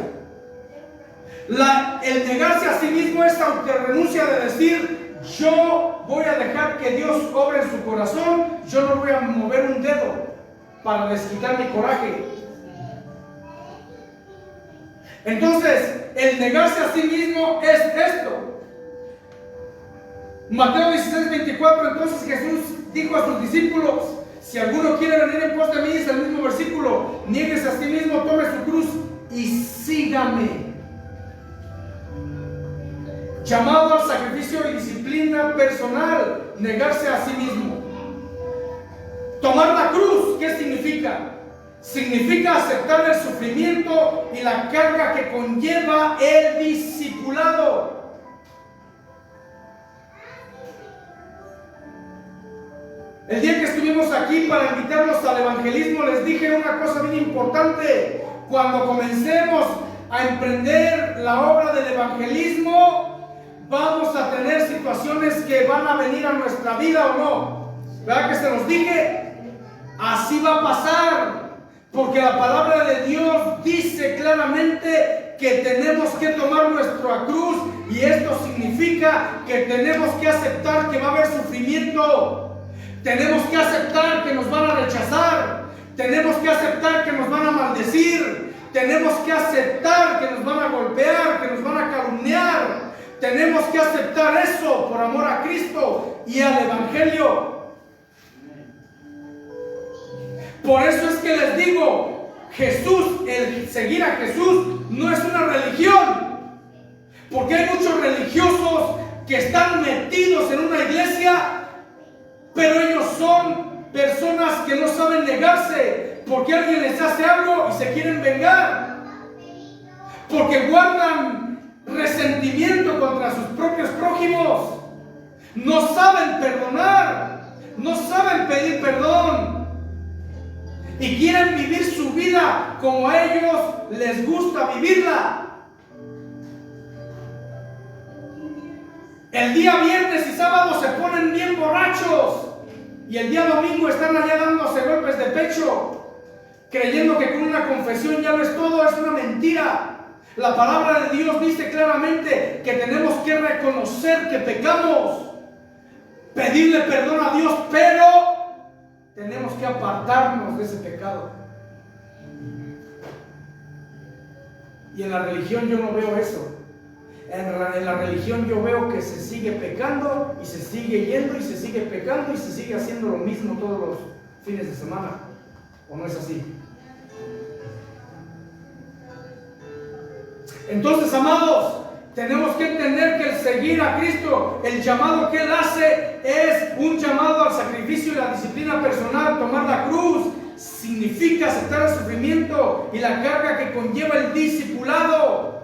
El negarse a sí mismo es autorrenuncia de decir: yo voy a dejar que Dios obre en su corazón, yo no voy a mover un dedo para desquitar mi coraje. Entonces, el negarse a sí mismo es esto. Mateo 16:24, entonces Jesús dijo a sus discípulos: si alguno quiere venir en pos de mí, es el mismo versículo, niéguese a sí mismo, tome su cruz y sígame. Llamado al sacrificio y disciplina personal, negarse a sí mismo. Tomar la cruz, ¿qué significa? Significa aceptar el sufrimiento y la carga que conlleva el discipulado. El día que estuvimos aquí para invitarlos al evangelismo, les dije una cosa bien importante. Cuando comencemos a emprender la obra del evangelismo, vamos a tener situaciones que van a venir a nuestra vida o no. ¿Verdad que se los dije? Así va a pasar, porque la palabra de Dios dice claramente que tenemos que tomar nuestra cruz, y esto significa que tenemos que aceptar que va a haber sufrimiento. Tenemos que aceptar que nos van a rechazar. Tenemos que aceptar que nos van a maldecir. Tenemos que aceptar que nos van a golpear, que nos van a calumniar. Tenemos que aceptar eso por amor a Cristo y al Evangelio. Por eso es que les digo, Jesús, el seguir a Jesús no es una religión. Porque hay muchos religiosos que están metidos en una iglesia, pero ellos son personas que no saben negarse, porque alguien les hace algo y se quieren vengar, porque guardan resentimiento contra sus propios prójimos, no saben perdonar, no saben pedir perdón y quieren vivir su vida como a ellos les gusta vivirla. El día viernes y sábado se ponen bien borrachos y el día domingo están allá dándose golpes de pecho, creyendo que con una confesión ya no es todo. Es una mentira. La palabra de Dios dice claramente que tenemos que reconocer que pecamos, pedirle perdón a Dios, pero tenemos que apartarnos de ese pecado. Y en la religión yo no veo eso. En la religión yo veo que se sigue pecando y se sigue yendo y se sigue pecando y se sigue haciendo lo mismo todos los fines de semana. ¿O no es así? Entonces, amados, tenemos que entender que el seguir a Cristo, el llamado que Él hace es un llamado al sacrificio y la disciplina personal. Tomar la cruz significa aceptar el sufrimiento y la carga que conlleva el discipulado.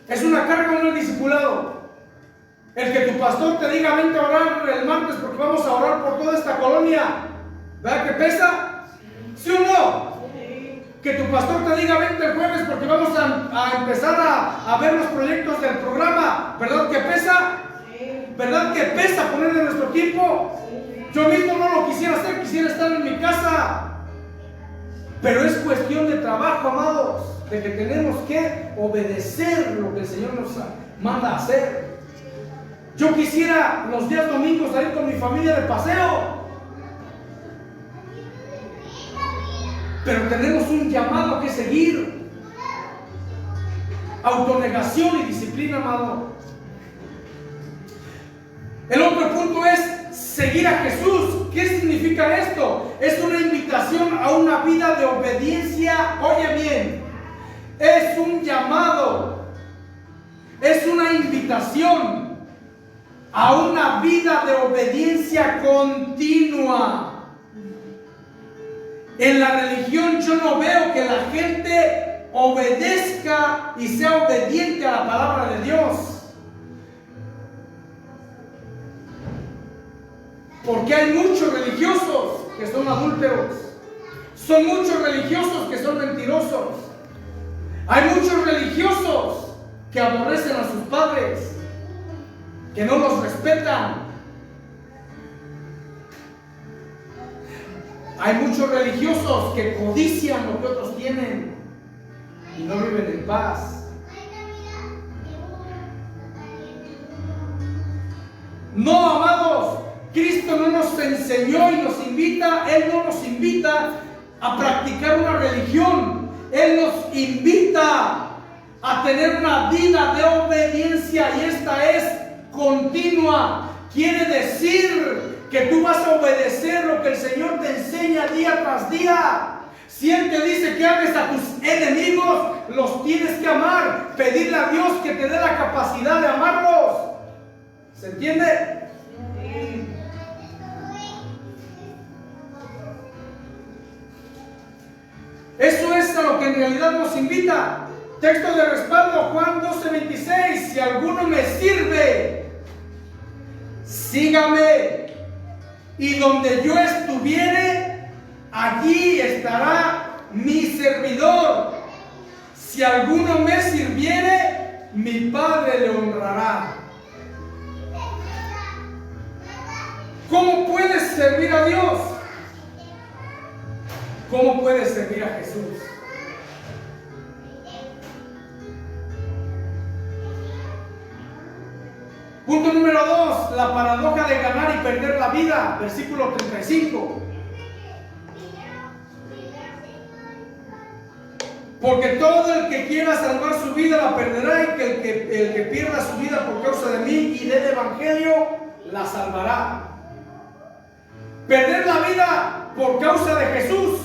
¿Es una carga o no el discipulado? El que tu pastor te diga vente a orar el martes porque vamos a orar por toda esta colonia, ¿verdad que pesa? ¿Sí o no? Que tu pastor te diga vente el jueves porque vamos a empezar a ver los proyectos del programa, ¿verdad que pesa? ¿Verdad que pesa ponerle nuestro tiempo? Yo mismo no lo quisiera hacer, quisiera estar en mi casa, pero es cuestión de trabajo, amados, de que tenemos que obedecer lo que el Señor nos manda a hacer. Yo quisiera los días domingos salir con mi familia de paseo, pero tenemos un llamado que seguir. Autonegación y disciplina, amado. El otro punto es seguir a Jesús. ¿Qué significa esto? Es una invitación a una vida de obediencia. Oye bien, es un llamado, es una invitación a una vida de obediencia continua. En la religión yo no veo que la gente obedezca y sea obediente a la palabra de Dios. Porque hay muchos religiosos que son adúlteros. Son muchos religiosos que son mentirosos. Hay muchos religiosos que aborrecen a sus padres, que no los respetan. Hay muchos religiosos que codician lo que otros tienen y no viven en paz. No, amados, Cristo no nos enseñó y nos invita, Él no nos invita a practicar una religión. Él nos invita a tener una vida de obediencia y esta es continua. Quiere decir que tú vas a obedecer lo que el Señor te enseña día tras día. Si Él te dice que ames a tus enemigos, los tienes que amar. Pedirle a Dios que te dé la capacidad de amarlos. ¿Se entiende? Eso es a lo que en realidad nos invita. Texto de respaldo, Juan 12:26. Si alguno me sirve, sígame. Y donde yo estuviere, allí estará mi servidor. Si alguno me sirviere, mi Padre le honrará. ¿Cómo puedes servir a Dios? ¿Cómo puedes servir a Jesús? Punto número 2, la paradoja de ganar y perder la vida, versículo 35. Porque todo el que quiera salvar su vida la perderá, y que el que pierda su vida por causa de mí y del Evangelio la salvará. Perder la vida por causa de Jesús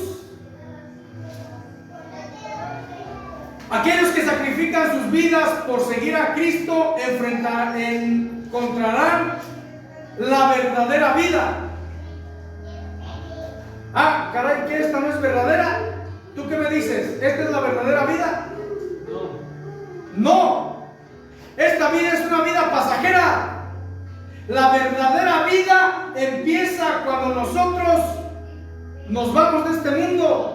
Aquellos que sacrifican sus vidas por seguir a Cristo encontrarán la verdadera vida. Ah, caray, ¿qué? ¿Esta no es verdadera? ¿Tú qué me dices? ¿Esta es la verdadera vida? No. Esta vida es una vida pasajera. La verdadera vida empieza cuando nosotros nos vamos de este mundo.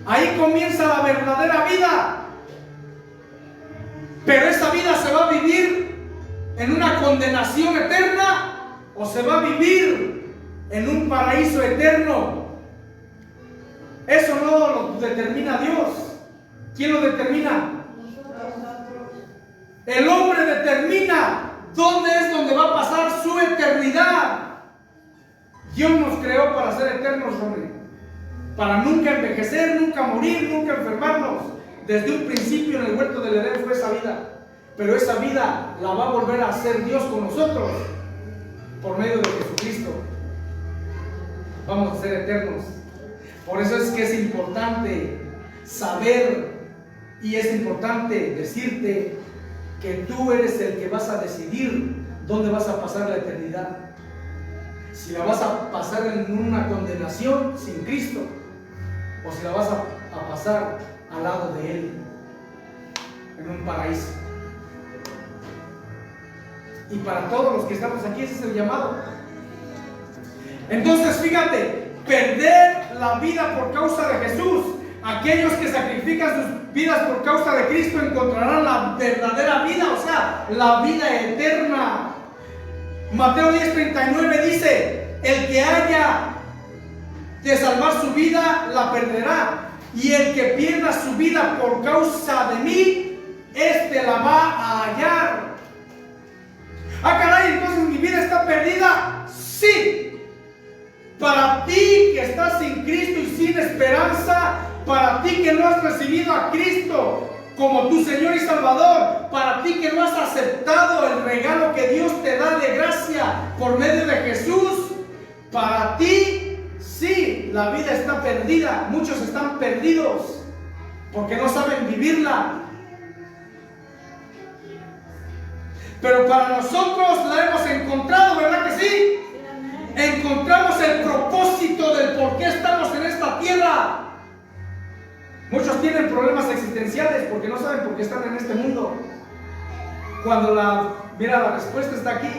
Ahí comienza la verdadera vida. Pero esa vida se va a vivir en una condenación eterna o se va a vivir en un paraíso eterno. Eso no lo determina Dios. ¿Quién lo determina? El hombre determina dónde es donde va a pasar su eternidad. Dios nos creó para ser eternos, hombre. Para nunca envejecer, nunca morir, nunca enfermarnos. Desde un principio en el huerto del Edén fue esa vida. Pero esa vida la va a volver a hacer Dios con nosotros por medio de Jesucristo. Vamos a ser eternos. Por eso es que es importante saber y es importante decirte que tú eres el que vas a decidir dónde vas a pasar la eternidad. Si la vas a pasar en una condenación sin Cristo o si la vas a pasar al lado de Él en un paraíso. Y para todos los que estamos aquí ese es el llamado. Entonces fíjate, perder la vida por causa de Jesús. Aquellos que sacrifican sus vidas por causa de Cristo encontrarán la verdadera vida, o sea, la vida eterna. Mateo 10:39 dice: el que haya de salvar su vida, la perderá. Y el que pierda su vida por causa de mí, este la va a hallar. Ah, caray, entonces mi vida está perdida. Sí. Para ti que estás sin Cristo y sin esperanza, para ti que no has recibido a Cristo como tu Señor y Salvador, para ti que no has aceptado el regalo que Dios te da de gracia por medio de Jesús, para ti, sí, la vida está perdida. Muchos están perdidos porque no saben vivirla. Pero para nosotros la hemos encontrado, ¿verdad que sí? Encontramos el propósito del por qué estamos en esta tierra. Muchos tienen problemas existenciales porque no saben por qué están en este mundo. Cuando la respuesta está aquí.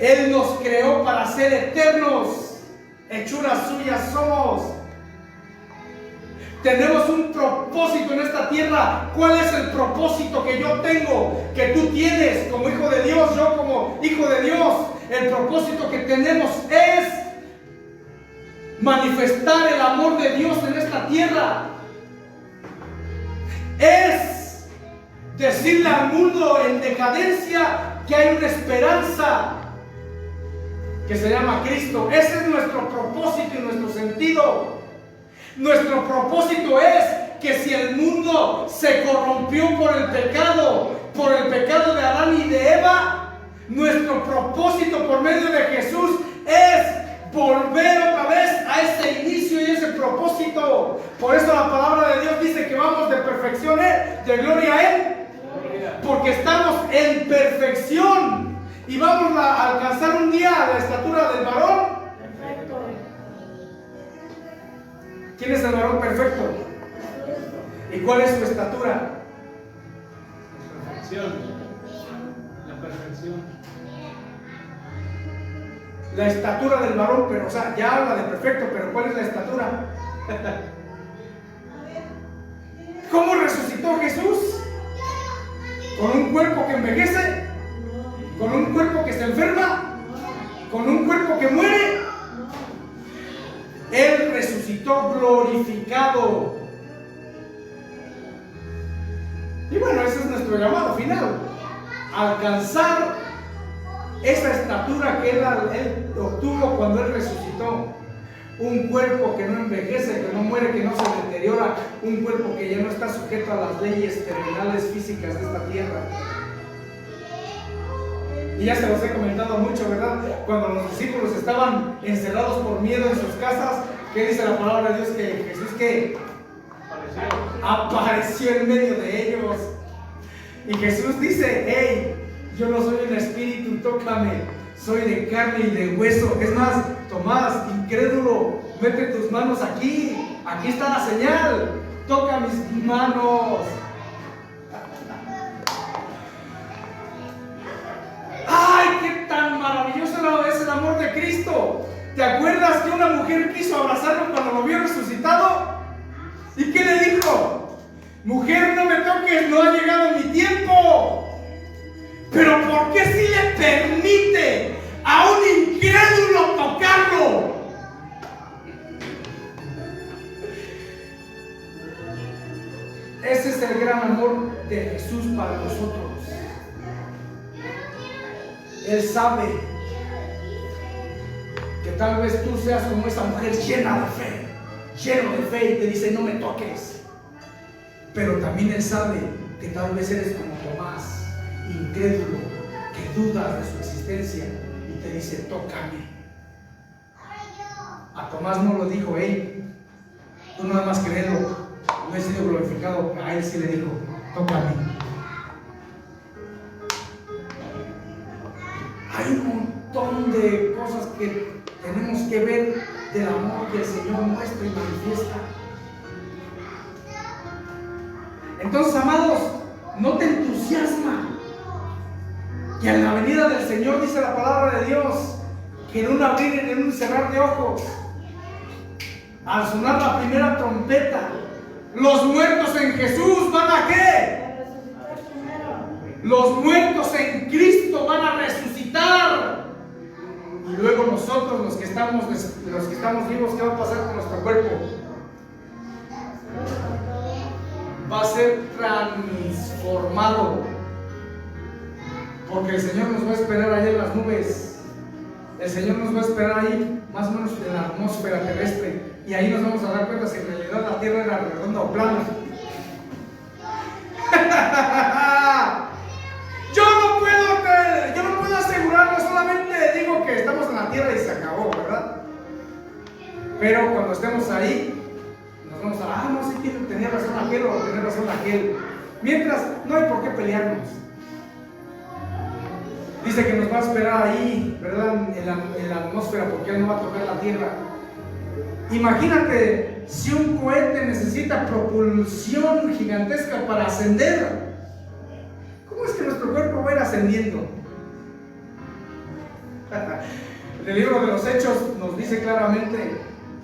Él nos creó para ser eternos. Hechuras suyas somos. Tenemos un propósito en esta tierra. ¿Cuál es el propósito que yo tengo? Que tú tienes como hijo de Dios, yo como hijo de Dios. El propósito que tenemos es manifestar el amor de Dios en esta tierra. Es decirle al mundo en decadencia que hay una esperanza que se llama Cristo. Ese es nuestro propósito y nuestro sentido. Nuestro propósito es que si el mundo se corrompió por el pecado de Adán y de Eva, nuestro propósito por medio de Jesús es volver otra vez a ese inicio y ese propósito. Por eso la palabra de Dios dice que vamos de perfección de gloria a Él, porque estamos en perfección y vamos a alcanzar un día la estatura del varón. ¿Quién es el varón perfecto? ¿Y cuál es su estatura? La perfección. La perfección. La estatura del varón, pero, o sea, ya habla de perfecto, pero ¿cuál es la estatura? ¿Cómo resucitó Jesús? ¿Con un cuerpo que envejece? ¿Con un cuerpo que se enferma? ¿Con un cuerpo que muere? Él resucitó glorificado. Y bueno, ese es nuestro llamado final. Alcanzar esa estatura que él obtuvo cuando Él resucitó. Un cuerpo que no envejece, que no muere, que no se deteriora. Un cuerpo que ya no está sujeto a las leyes terrenales físicas de esta tierra. Y ya se los he comentado mucho, ¿verdad? Cuando los discípulos estaban encerrados por miedo en sus casas, ¿qué dice la palabra de Dios? Que Jesús que apareció en medio de ellos. Y Jesús dice: hey, yo no soy un espíritu, tócame, soy de carne y de hueso. Es más, Tomás, incrédulo, mete tus manos aquí, aquí está la señal, toca mis manos. ¡Ay, qué tan maravilloso es el amor de Cristo! ¿Te acuerdas que una mujer quiso abrazarlo cuando lo vio resucitado? ¿Y qué le dijo? Mujer, no me toques, no ha llegado mi tiempo. Pero ¿por qué si le permite a un incrédulo tocarlo? Ese es el gran amor de Jesús para nosotros. Él sabe que tal vez tú seas como esa mujer llena de fe, lleno de fe, y te dice: no me toques. Pero también Él sabe que tal vez eres como Tomás, incrédulo, que dudas de su existencia, y te dice: tócame. A Tomás no lo dijo: hey, tú nada más créelo, no he sido glorificado. A Él sí le dijo: tócame. Hay un montón de cosas que tenemos que ver del amor que el Señor muestra y manifiesta. Entonces, amados, ¿no te entusiasma que en la venida del Señor, dice la palabra de Dios, que en un abrir y en un cerrar de ojos, al sonar la primera trompeta, los muertos en Jesús van a ¿qué? Los muertos en Cristo van a resucitar. Y luego nosotros, los que estamos vivos, ¿qué va a pasar con nuestro cuerpo? Va a ser transformado. Porque el Señor nos va a esperar ahí en las nubes. El Señor nos va a esperar ahí, más o menos en la atmósfera terrestre. Y ahí nos vamos a dar cuenta si en realidad la tierra era redonda o plana. Yo no puedo asegurarlo, solamente digo que estamos en la tierra y se acabó, ¿verdad? Pero cuando estemos ahí, nos vamos a, no sé quién tenía razón aquel o tenía razón aquel. Mientras, no hay por qué pelearnos. Dice que nos va a esperar ahí, ¿verdad? En la atmósfera, porque Él no va a tocar la tierra. Imagínate si un cohete necesita propulsión gigantesca para ascender. ¿Cómo es que nuestro cuerpo va a ir ascendiendo? En el libro de los Hechos nos dice claramente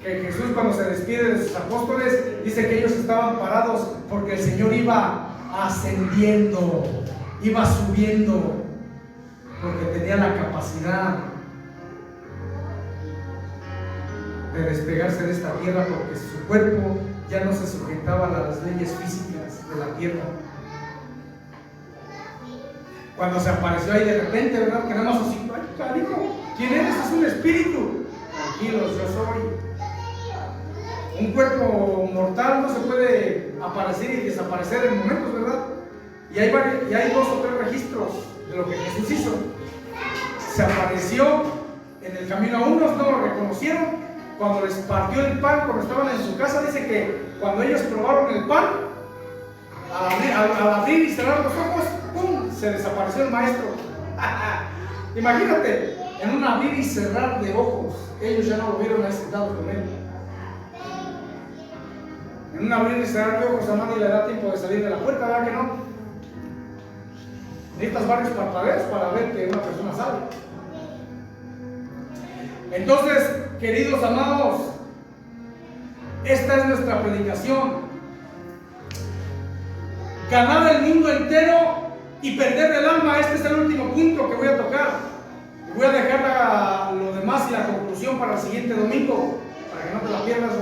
que Jesús, cuando se despide de sus apóstoles, dice que ellos estaban parados porque el Señor iba ascendiendo, iba subiendo, porque tenía la capacidad de despegarse de esta tierra, porque su cuerpo ya no se sujetaba a las leyes físicas de la tierra. Cuando se apareció ahí de repente, ¿verdad? Que nada más así, ay, cariño, ¿quién eres? Es un espíritu. Tranquilos, yo soy. Un cuerpo mortal no se puede aparecer y desaparecer en momentos, ¿verdad? Y hay 2 o 3 registros de lo que Jesús hizo. Se apareció en el camino a unos, no lo reconocieron. Cuando les partió el pan, cuando estaban en su casa, dice que cuando ellos probaron el pan, al abrir y cerrar los ojos, ¡pum!, se desapareció el maestro. Imagínate, en un abrir y cerrar de ojos, ellos ya no lo vieron ahí sentado con él. En un abrir y cerrar de ojos a nadie le da tiempo de salir de la puerta, ¿verdad que no? Necesitas varios parpadeos para ver que una persona sale. Entonces, queridos amados, esta es nuestra predicación. Ganar el mundo entero y perder el alma. Este es el último punto que voy a tocar. Voy a dejar lo demás y la conclusión para el siguiente domingo, para que no te la pierdas,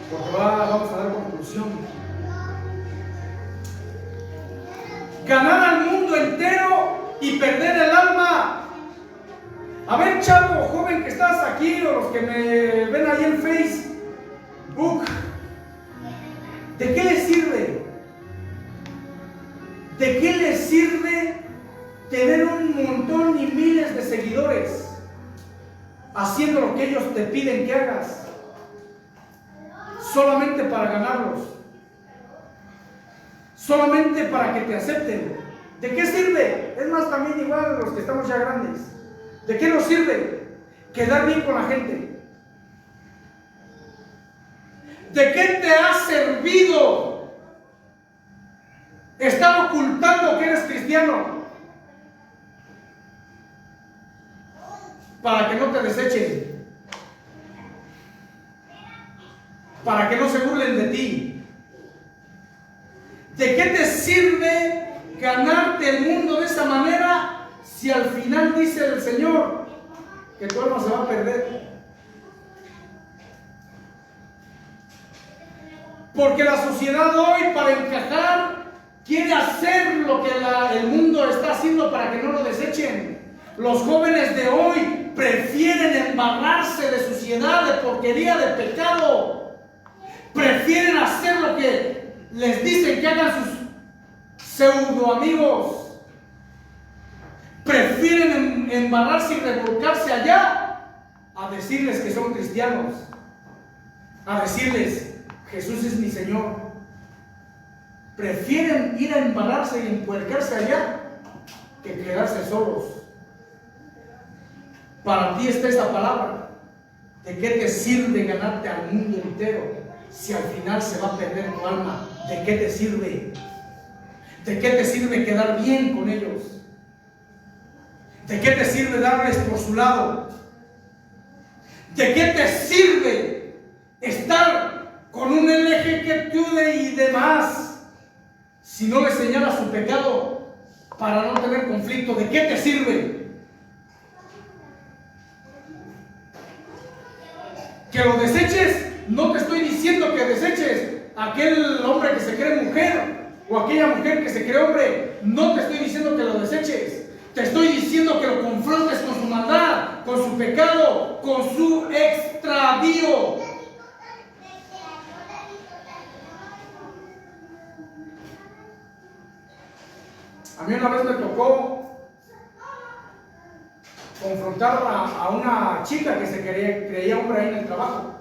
porque vamos a dar conclusión. Ganar al mundo entero y perder el alma. A ver, chavo, joven que estás aquí, o los que me ven ahí en Facebook, ¿de qué les sirve? ¿De qué les sirve tener un montón y miles de seguidores haciendo lo que ellos te piden que hagas, solamente para ganarlos, solamente para que te acepten. ¿De qué sirve? Es más, también igual los que estamos ya grandes, ¿de qué nos sirve quedar bien con la gente? ¿De qué te ha servido estar ocultando que eres cristiano? Para que no te desechen, para que no se burlen de ti. ¿De qué te sirve ganarte el mundo de esa manera si al final dice el Señor que tu alma se va a perder? Porque la sociedad hoy, para encajar, quiere hacer lo que el mundo está haciendo para que no lo desechen. Los jóvenes de hoy prefieren embarrarse de suciedad, de porquería, de pecado. Prefieren hacer lo que les dicen que hagan sus pseudo amigos. Prefieren embarrarse y revolcarse allá a decirles que son cristianos, a decirles Jesús es mi Señor. Prefieren ir a embarrarse y empuercarse allá que quedarse solos. Para ti está esta palabra. ¿De qué te sirve ganarte al mundo entero si al final se va a perder tu alma? ¿De qué te sirve? ¿De qué te sirve quedar bien con ellos? ¿De qué te sirve darles por su lado? ¿De qué te sirve estar con un LGBTQ y demás si no le señalas su pecado para no tener conflicto? ¿De qué te sirve? Que lo deseches. No te estoy diciendo que deseches a aquel hombre que se cree mujer o aquella mujer que se cree hombre. No te estoy diciendo que lo deseches. Te estoy diciendo que lo confrontes con su maldad, con su pecado, con su extravío. A mí una vez me tocó confrontar a una chica que se creía hombre ahí en el trabajo.